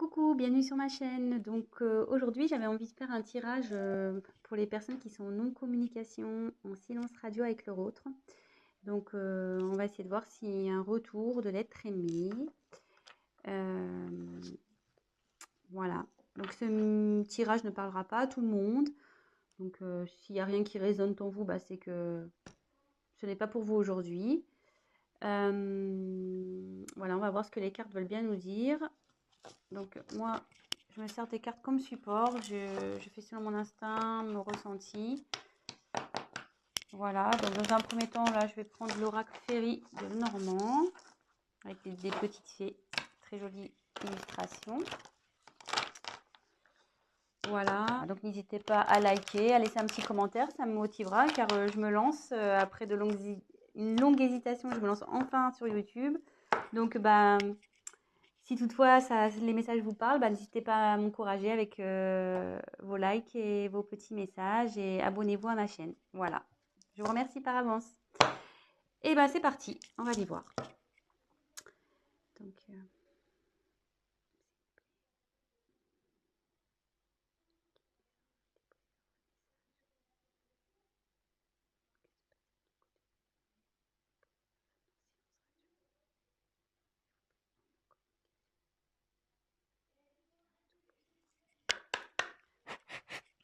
Coucou, bienvenue sur ma chaîne. Donc aujourd'hui, j'avais envie de faire un tirage pour les personnes qui sont en non-communication, en silence radio avec leur autre. Donc on va essayer de voir s'il y a un retour de l'être aimé. Euh, voilà. Donc ce tirage ne parlera pas à tout le monde. Donc s'il n'y a rien qui résonne en vous, bah, c'est que ce n'est pas pour vous aujourd'hui. Voilà, on va voir ce que les cartes veulent bien nous dire. Donc moi, je me sers des cartes comme support. Je fais selon mon instinct, mon ressenti. Voilà, donc dans un premier temps, là, je vais prendre l'oracle Fairy de Normand avec des petites fées. Très jolie illustration. Voilà, donc n'hésitez pas à liker, à laisser un petit commentaire, ça me motivera car je me lance après une longue hésitation, je me lance enfin sur YouTube. Donc, bah, si toutefois les messages vous parlent, bah, n'hésitez pas à m'encourager avec vos likes et vos petits messages et abonnez-vous à ma chaîne. Voilà, je vous remercie par avance. Et bah c'est parti, on va y voir. Donc,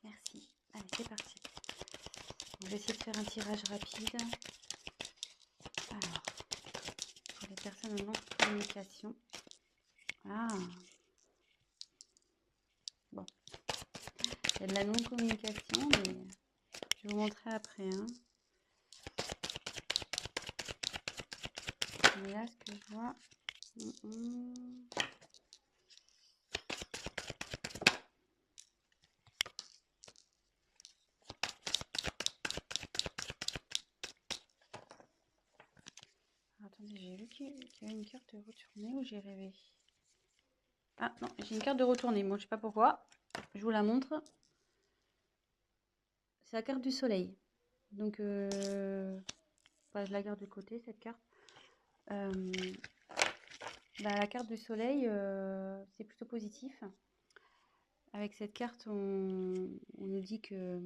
merci. Allez, c'est parti. On va essayer de faire un tirage rapide. Alors, pour les personnes en non-communication. Ah, bon. Il y a de la non-communication, mais je vais vous montrer après. Hein. Mais là, ce que je vois... Attendez, j'ai vu qu'il y avait une carte de retournée ou j'ai rêvé? Ah non, j'ai une carte de retournée. Moi, je sais pas pourquoi. Je vous la montre. C'est la carte du soleil. Donc, bah, je la garde de côté, cette carte. Bah, la carte du soleil, c'est plutôt positif. Avec cette carte, on nous dit que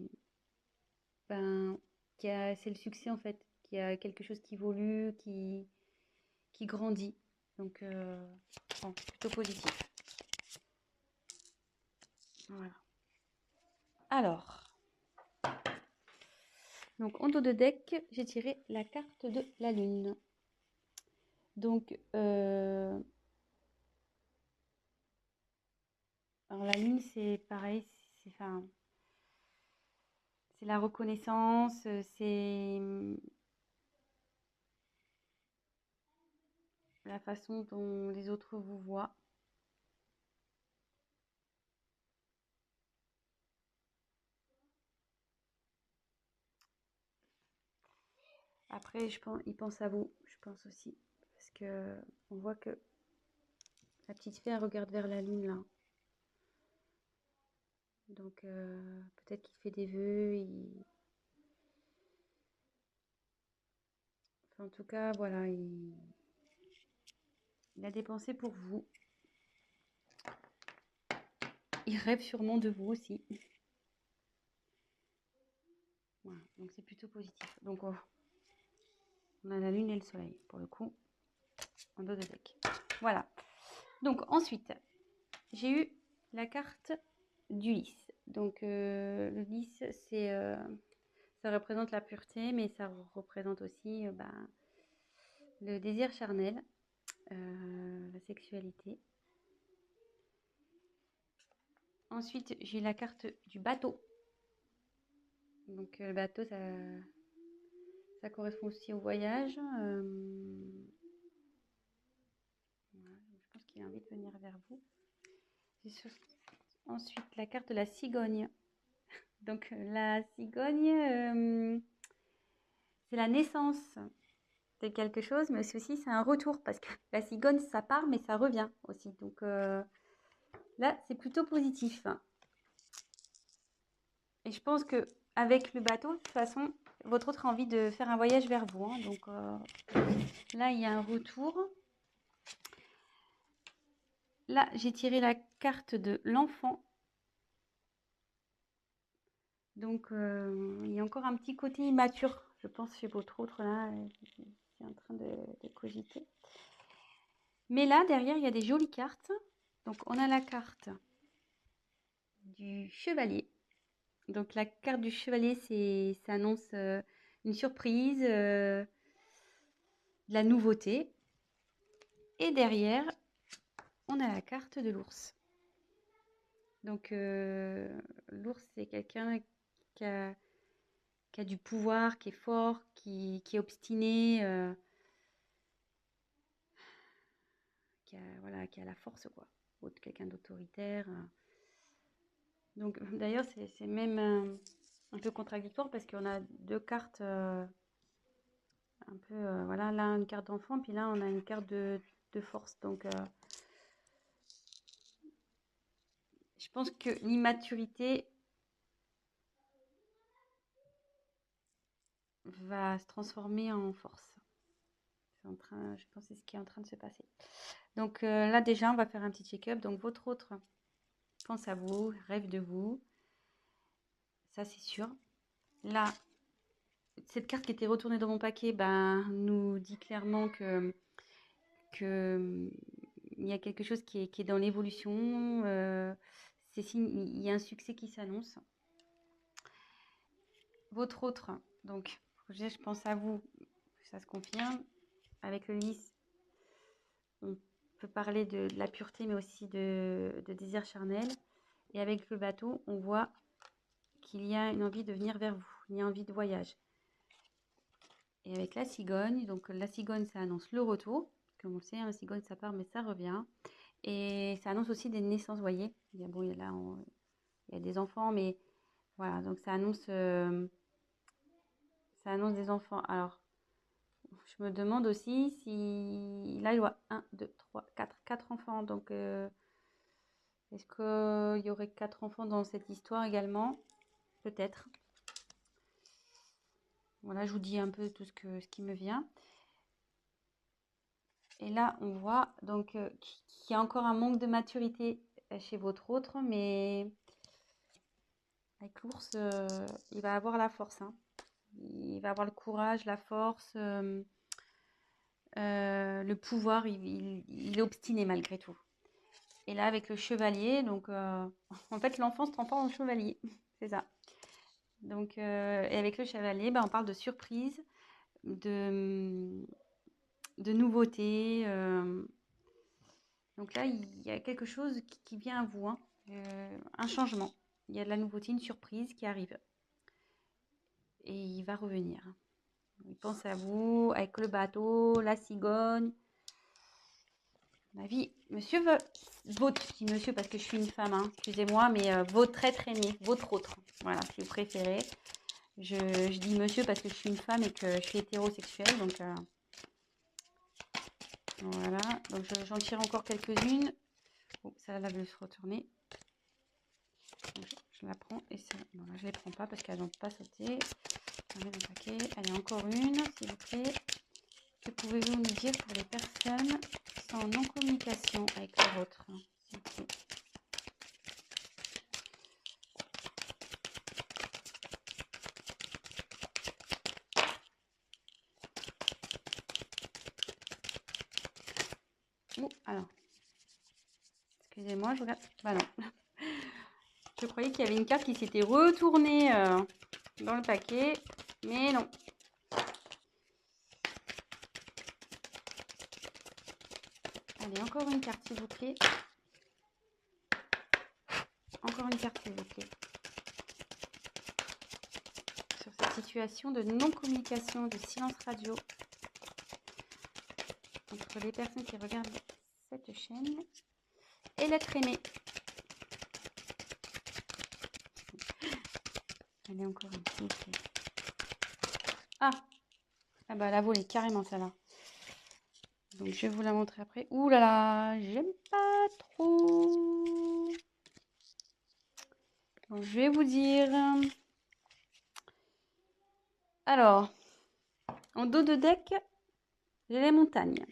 ben, c'est le succès en fait, qu'il y a quelque chose qui évolue, qui grandit. Donc, bon, plutôt positif. Voilà. Alors, donc en dos de deck, j'ai tiré la carte de la lune. Donc, alors la lune, c'est pareil, enfin, c'est la reconnaissance, c'est la façon dont les autres vous voient. Après, je pense, ils pensent à vous, je pense aussi, parce que on voit que la petite fée elle regarde vers la lune là. Donc peut-être qu'il fait des vœux. Enfin, en tout cas, voilà, il a des pensées pour vous. Il rêve sûrement de vous aussi. Voilà, donc c'est plutôt positif. Donc on a la lune et le soleil pour le coup en dos de deck. Voilà. Donc ensuite, j'ai eu la carte du lys. Donc le lys, ça représente la pureté, mais ça représente aussi le désir charnel, la sexualité. Ensuite, j'ai la carte du bateau. Donc le bateau, ça correspond aussi au voyage. Voilà, je pense qu'il a envie de venir vers vous. Ensuite, la carte de la cigogne. Donc la cigogne, c'est la naissance de quelque chose, mais aussi c'est un retour parce que la cigogne, ça part, mais ça revient aussi. Donc là, c'est plutôt positif. Et je pense que avec le bateau, de toute façon, votre autre a envie de faire un voyage vers vous. Hein. Donc là, il y a un retour. Là, j'ai tiré la carte de l'enfant. Donc, il y a encore un petit côté immature, je pense, chez votre autre, là, c'est en train de cogiter. Mais là, derrière, il y a des jolies cartes. Donc, on a la carte du chevalier. Donc, la carte du chevalier, ça annonce une surprise, de la nouveauté. Et derrière, on a la carte de l'ours. Donc, l'ours, c'est quelqu'un qui a du pouvoir, qui est fort, qui est obstiné, voilà, qui a la force, quoi. Quelqu'un d'autoritaire. Donc, d'ailleurs, c'est même un peu contradictoire parce qu'on a deux cartes un peu, voilà, là, une carte d'enfant, puis là, on a une carte de force. Donc, je pense que l'immaturité va se transformer en force. Je pense que c'est ce qui est en train de se passer. Donc là, déjà, on va faire un petit check-up. Donc, votre autre pense à vous, rêve de vous. Ça, c'est sûr. Là, cette carte qui était retournée dans mon paquet nous dit clairement que il y a quelque chose qui est dans l'évolution. Il y a un succès qui s'annonce. Votre autre, donc, je pense à vous, ça se confirme. Avec le lys, on peut parler de la pureté, mais aussi de désir charnel. Et avec le bateau, on voit qu'il y a une envie de venir vers vous, il y a envie de voyage. Et avec la cigogne, donc la cigogne, ça annonce le retour. Comme on le sait, la cigogne, ça part, mais ça revient. Et ça annonce aussi des naissances, vous voyez. Bon, il y a des enfants, mais voilà, donc ça annonce des enfants. Alors, je me demande aussi si... Là, il y a 1, 2, 3, 4 enfants. Donc, est-ce qu'il y aurait 4 enfants dans cette histoire également? Peut-être. Voilà, je vous dis un peu tout ce qui me vient. Et là, on voit donc qu'il y a encore un manque de maturité chez votre autre, mais avec l'ours, il va avoir la force, hein. Il va avoir le courage, la force, le pouvoir. Il est obstiné malgré tout. Et là, avec le chevalier, donc en fait, l'enfant se transforme en chevalier. C'est ça. Donc, et avec le chevalier, on parle de surprise, de nouveauté. Donc là, il y a quelque chose qui vient à vous, hein, un changement. Il y a de la nouveauté, une surprise qui arrive. Et il va revenir. Il pense à vous, avec le bateau, la cigogne. Ma vie, monsieur votre, je dis monsieur parce que je suis une femme, hein, excusez-moi, mais votre être aimé, votre autre, voilà, si vous préférez. Je dis monsieur parce que je suis une femme et que je suis hétérosexuelle, donc voilà. Donc j'en tire encore quelques-unes. Bon, celle-là veut se retourner. Donc, je la prends et ça, non, là, je les prends pas parce qu'elles n'ont pas sauté. On met dans le paquet. Allez, encore une, s'il vous plaît. Que pouvez-vous nous dire pour les personnes qui sont en non-communication avec leur autre, s'il vous plaît? Alors, excusez-moi, je regarde. Bah non. Je croyais qu'il y avait une carte qui s'était retournée dans le paquet, mais non. Allez, encore une carte, s'il vous plaît. Encore une carte, s'il vous plaît. Sur cette situation de non-communication, de silence radio entre les personnes qui regardent cette chaîne et l'être aimé. Allez, encore une, s'il vous plaît. Ah, bah elle a volé carrément celle-là. Donc je vais vous la montrer après. Ouh là là, j'aime pas trop. Donc je vais vous dire. Alors, en dos de deck, j'ai les montagnes.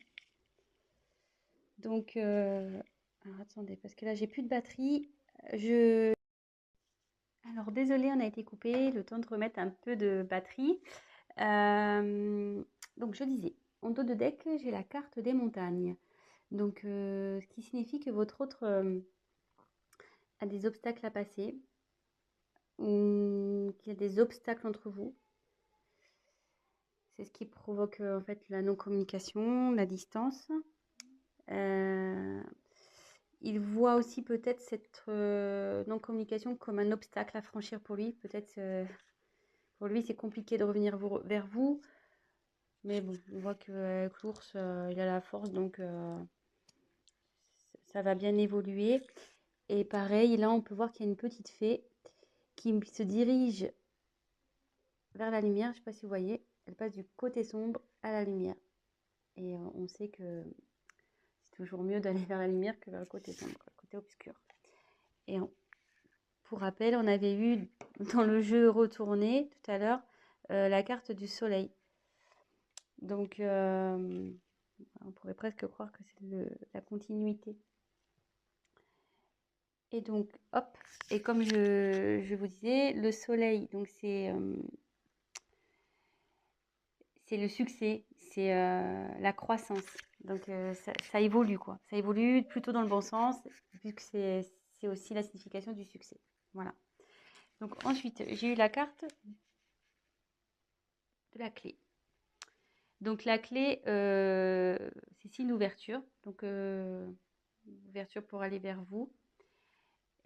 Donc, Alors attendez, parce que là j'ai plus de batterie. Alors désolé, on a été coupé, le temps de remettre un peu de batterie. Donc je disais, en dos de deck, j'ai la carte des montagnes. Donc ce qui signifie que votre autre a des obstacles à passer, ou qu'il y a des obstacles entre vous. C'est ce qui provoque en fait la non-communication, la distance. Il voit aussi peut-être cette non-communication comme un obstacle à franchir pour lui. Peut-être pour lui c'est compliqué de revenir vers vous. Mais bon, on voit qu'avec l'ours, il a la force, donc ça va bien évoluer. Et pareil, là on peut voir qu'il y a une petite fée qui se dirige vers la lumière. Je ne sais pas si vous voyez, elle passe du côté sombre à la lumière. Et on sait que c'est toujours mieux d'aller vers la lumière que vers le côté sombre, le côté obscur. Et pour rappel, on avait eu dans le jeu retourné tout à l'heure la carte du soleil. Donc on pourrait presque croire que c'est la continuité. Et donc, hop, et comme je vous disais, le soleil, donc c'est le succès, c'est la croissance. Donc ça évolue, quoi. Ça évolue plutôt dans le bon sens, puisque c'est aussi la signification du succès. Voilà. Donc ensuite, j'ai eu la carte de la clé. Donc la clé, c'est ici une ouverture. Donc ouverture pour aller vers vous.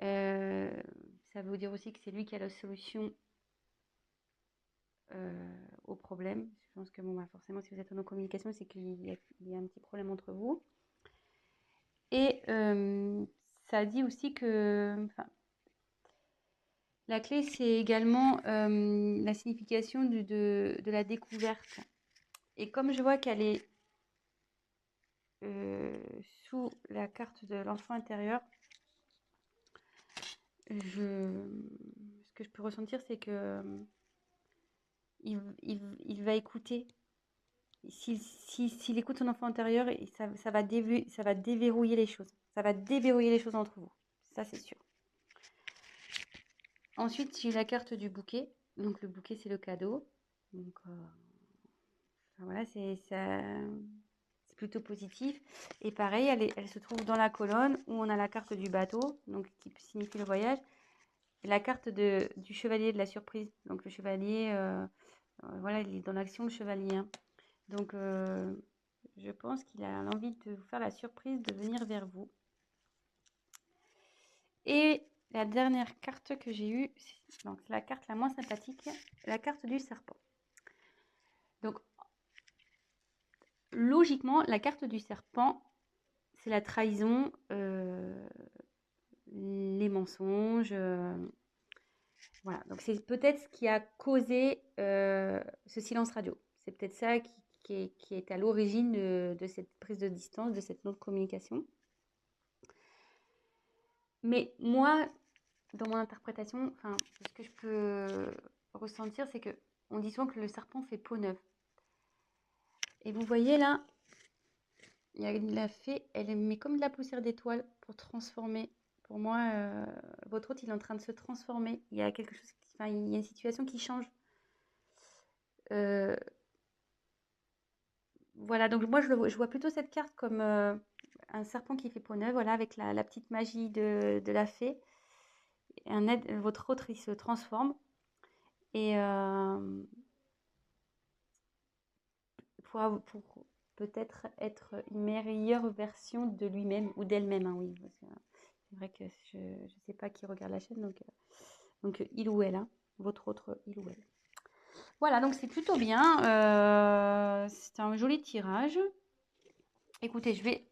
Ça veut dire aussi que c'est lui qui a la solution au problème. Je pense que bon, bah, forcément, si vous êtes en communication, c'est qu'il y a un petit problème entre vous. Et ça dit aussi que la clé, c'est également la signification de la découverte. Et comme je vois qu'elle est sous la carte de l'enfant intérieur, ce que je peux ressentir, c'est que il va écouter. S'il écoute son enfant intérieur, ça va déverrouiller les choses. Ça va déverrouiller les choses entre vous. Ça, c'est sûr. Ensuite, j'ai la carte du bouquet. Donc, le bouquet, c'est le cadeau. Donc, voilà, c'est plutôt positif. Et pareil, elle se trouve dans la colonne où on a la carte du bateau, donc qui signifie le voyage. Et la carte du chevalier de la surprise. Donc, le chevalier, voilà, il est dans l'action, le chevalier. Hein. Donc, je pense qu'il a l'envie de vous faire la surprise de venir vers vous. Et la dernière carte que j'ai eue, c'est la carte la moins sympathique, la carte du serpent. Donc, logiquement, la carte du serpent, c'est la trahison, les mensonges. Voilà, donc c'est peut-être ce qui a causé ce silence radio. C'est peut-être ça qui est à l'origine de cette prise de distance, de cette non-communication. Mais moi, dans mon interprétation, ce que je peux ressentir, c'est que on dit souvent que le serpent fait peau neuve. Et vous voyez là, il y a la fée, elle met comme de la poussière d'étoile pour transformer. Pour moi, votre hôte, il est en train de se transformer. Il y a quelque chose, il y a une situation qui change. Voilà, donc moi, je vois plutôt cette carte comme un serpent qui fait peau neuve, voilà, avec la petite magie de la fée. Votre autre, il se transforme. Et pour peut-être être une meilleure version de lui-même ou d'elle-même, hein, oui. C'est vrai que je ne sais pas qui regarde la chaîne, donc il ou elle, hein, votre autre il ou elle. Voilà, donc c'est plutôt bien. C'est un joli tirage. Écoutez, je vais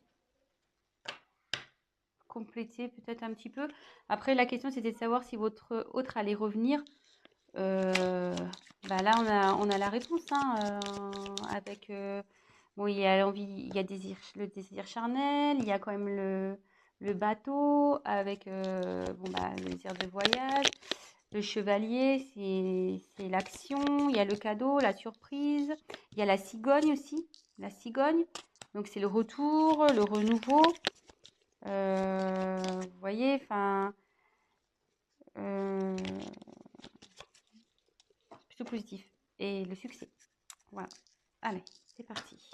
compléter peut-être un petit peu. Après, la question, c'était de savoir si votre autre allait revenir. Là, on a la réponse, hein, avec... bon, il y a l'envie, il y a le désir charnel, il y a quand même le bateau avec le désir de voyage. Le chevalier, c'est l'action. Il y a le cadeau, la surprise. Il y a la cigogne aussi. La cigogne, donc c'est le retour, le renouveau. Vous voyez, enfin, euh, plutôt positif. Et le succès. Voilà. Allez, c'est parti.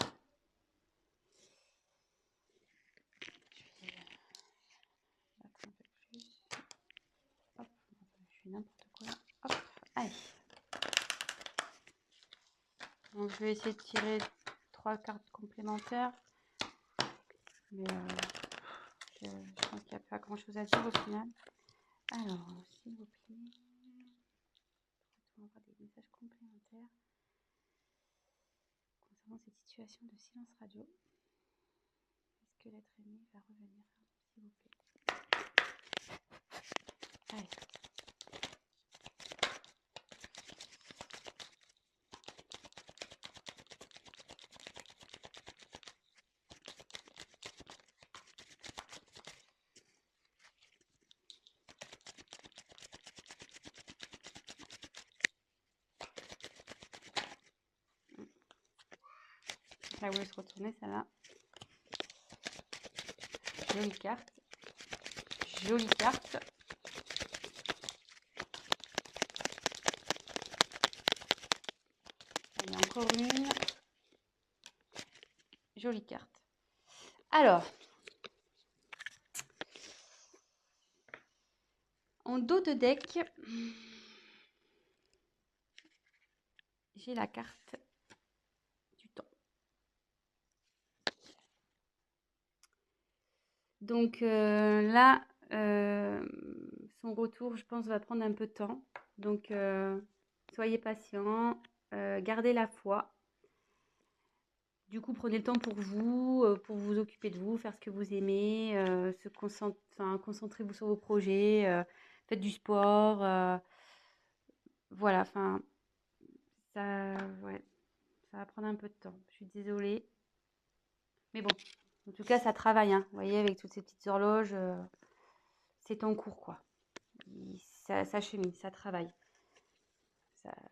Je vais battre un peu plus. Hop, je fais n'importe quoi. Hop, allez. Donc je vais essayer de tirer 3 cartes complémentaires. Mais je pense qu'il n'y a pas grand chose à dire au final. Alors, s'il vous plaît, on va avoir des messages complémentaires concernant cette situation de silence radio. Est-ce que l'être aimé va revenir, s'il vous plaît? Allez. Là, vous laisse retourner, celle-là. Jolie carte. Jolie carte. Allez, encore une. Jolie carte. Alors, en dos de deck, j'ai la carte du temps. Donc là, son retour, je pense, va prendre un peu de temps. Donc, soyez patient, gardez la foi. Du coup, prenez le temps pour vous occuper de vous, faire ce que vous aimez, concentrez-vous sur vos projets, faites du sport. Voilà, enfin, ouais, ça va prendre un peu de temps. Je suis désolée. Mais bon, en tout cas, ça travaille, hein. Vous voyez, avec toutes ces petites horloges, c'est en cours, quoi. Ça chemine, ça travaille.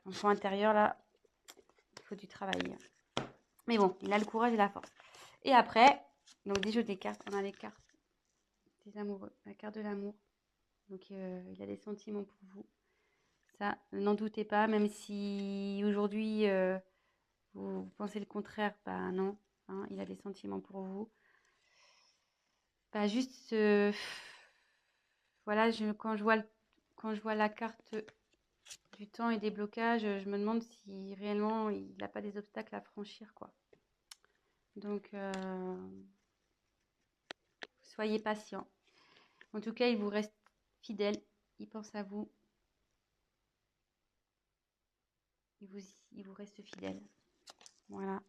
L'enfant intérieur, là, il faut du travail. Mais bon, il a le courage et la force. Et après, donc des jeux des cartes, on a les cartes des amoureux, la carte de l'amour. Donc il a des sentiments pour vous. Ça, n'en doutez pas, même si aujourd'hui vous pensez le contraire, bah non, hein, il a des sentiments pour vous. Bah juste, voilà, quand je vois la carte du temps et des blocages, je me demande si réellement il n'a pas des obstacles à franchir, quoi. Donc, soyez patient. En tout cas, il vous reste fidèle, il pense à vous, il vous reste fidèle. Voilà.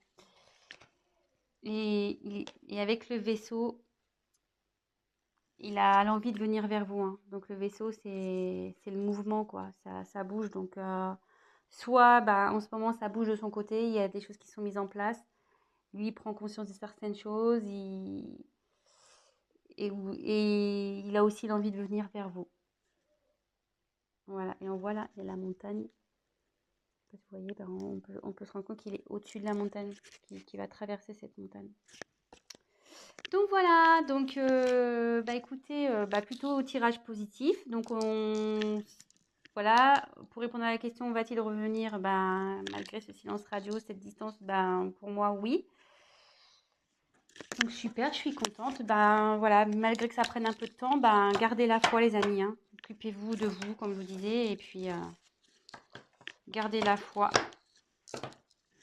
Et avec le vaisseau, il a l'envie de venir vers vous, hein. Donc le vaisseau, c'est le mouvement, quoi. Ça bouge. Donc soit bah, en ce moment, ça bouge de son côté, il y a des choses qui sont mises en place. Lui, il prend conscience de certaines choses. Et il a aussi l'envie de venir vers vous. Voilà. Et on voit là, il y a la montagne. Vous voyez, ben, on peut se rendre compte qu'il est au-dessus de la montagne, qu'il va traverser cette montagne. Donc voilà, donc bah écoutez, bah plutôt tirage positif. Donc voilà, pour répondre à la question, va-t-il revenir? Ben malgré ce silence radio, cette distance, ben pour moi oui. Donc super, je suis contente. Ben voilà, malgré que ça prenne un peu de temps, ben gardez la foi les amis, hein. Occupez-vous de vous, comme je vous disais, et puis gardez la foi.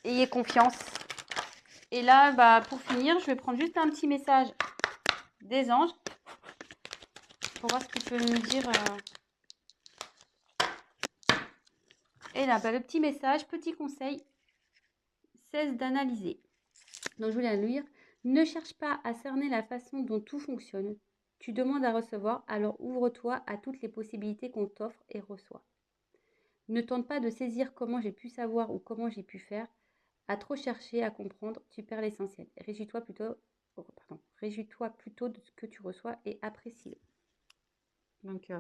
Ayez confiance. Et là, bah pour finir, je vais prendre juste un petit message des anges pour voir ce qu'ils peuvent nous dire. Et là, bah, le petit message, petit conseil, cesse d'analyser. Donc je voulais lire. Ne cherche pas à cerner la façon dont tout fonctionne. Tu demandes à recevoir, alors ouvre-toi à toutes les possibilités qu'on t'offre et reçois. Ne tente pas de saisir comment j'ai pu savoir ou comment j'ai pu faire. À trop chercher à comprendre, tu perds l'essentiel. Réjouis-toi plutôt de ce que tu reçois et apprécie-le. Donc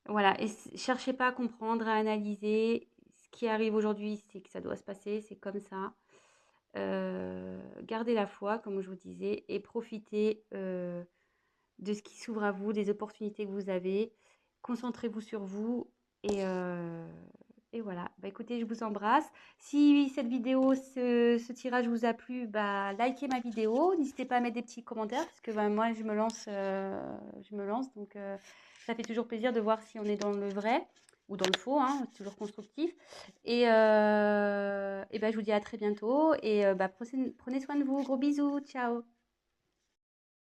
voilà, et cherchez pas à comprendre, à analyser. Ce qui arrive aujourd'hui, c'est que ça doit se passer, c'est comme ça. Gardez la foi, comme je vous disais, et profitez de ce qui s'ouvre à vous, des opportunités que vous avez. Concentrez-vous sur vous et voilà. Bah, écoutez, je vous embrasse. Si cette vidéo, ce tirage vous a plu, bah, likez ma vidéo. N'hésitez pas à mettre des petits commentaires parce que bah, moi, je me lance. Donc, ça fait toujours plaisir de voir si on est dans le vrai ou dans le faux, hein, c'est toujours constructif. Et bah, je vous dis à très bientôt et bah, prenez soin de vous. Gros bisous. Ciao.